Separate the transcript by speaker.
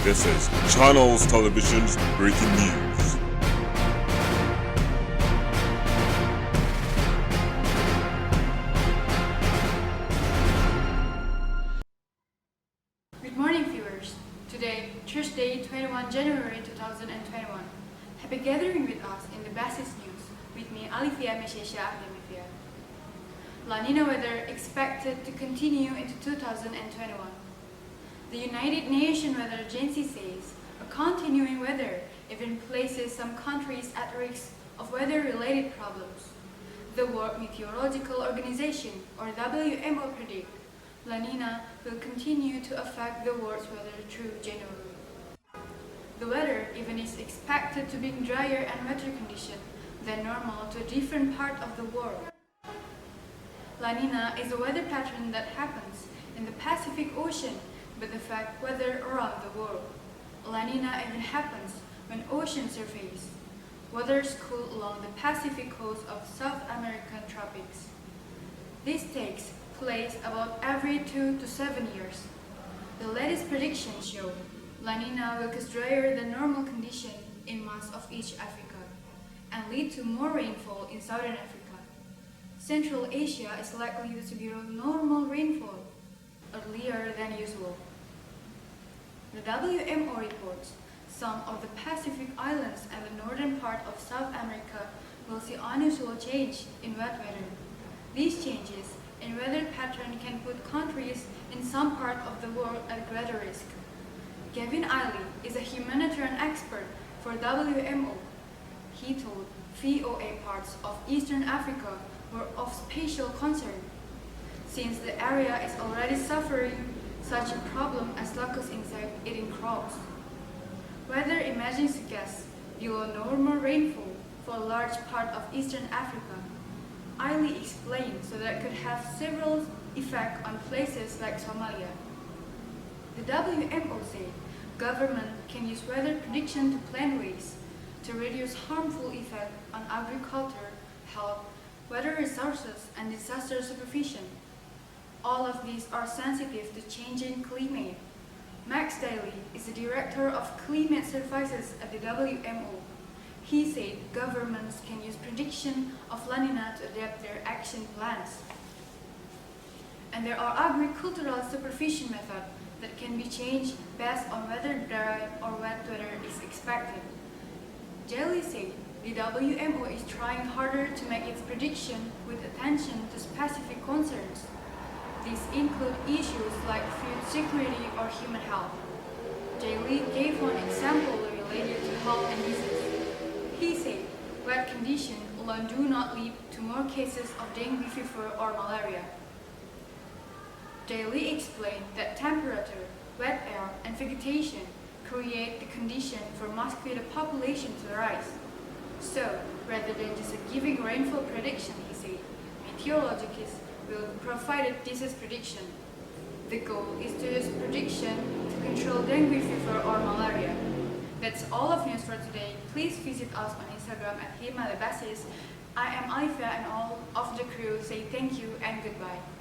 Speaker 1: This is Channels Television's breaking news.
Speaker 2: Good morning, viewers. Today, Thursday, 21 January 2021. Happy gathering with us in the Basis News with me, Alivia Meisesha A. La Nina weather expected to continue into 2021. The United Nations Weather Agency says a continuing weather even places some countries at risk of weather-related problems. The World Meteorological Organization, or WMO, predicts La Nina will continue to affect the world's weather through January. The weather even is expected to bring drier and wetter conditions than normal to a different part of the world. La Nina is a weather pattern that happens in the Pacific Ocean but affects weather around the world. La Nina even happens when ocean surface waters cool along the Pacific coast of South American tropics. This takes place about every 2 to 7 years. The latest predictions show La Nina will cause drier than normal conditions in most of East Africa and lead to more rainfall in Southern Africa. Central Asia is likely to be normal rainfall earlier than usual. The WMO reports some of the Pacific Islands and the northern part of South America will see unusual change in wet weather. These changes in weather pattern can put countries in some part of the world at greater risk. Gavin Eiley is a humanitarian expert for WMO. He told VOA parts of Eastern Africa were of special concern, since the area is already suffering such a problem as locust insect eating crops. Weather imaging suggests below normal rainfall for a large part of Eastern Africa. Eiley explained so that could have several effects on places like Somalia. The WMO said government can use weather prediction to plan ways to reduce harmful effects on agriculture, health, weather resources, and disaster supervision. All of these are sensitive to changing climate. Max Daly is the director of climate services at the WMO. He said governments can use prediction of La Nina to adapt their action plans. And there are agricultural supervision methods that can be changed based on whether dry or wet weather is expected. Daly said the WMO is trying harder to make its prediction with attention to specific concerns. These include issues like food security or human health. Daly gave one example related to health and disease. He said wet conditions alone do not lead to more cases of dengue fever or malaria. Daly explained that temperature, wet air, and vegetation create the condition for mosquito population to rise. So, rather than just giving rainfall prediction, he said, meteorologists will provide disease prediction. The goal is to use prediction to control dengue fever or malaria. That's all of news for today. Please visit us on Instagram at Hima D'basis. I am Alivia and all of the crew say thank you and goodbye.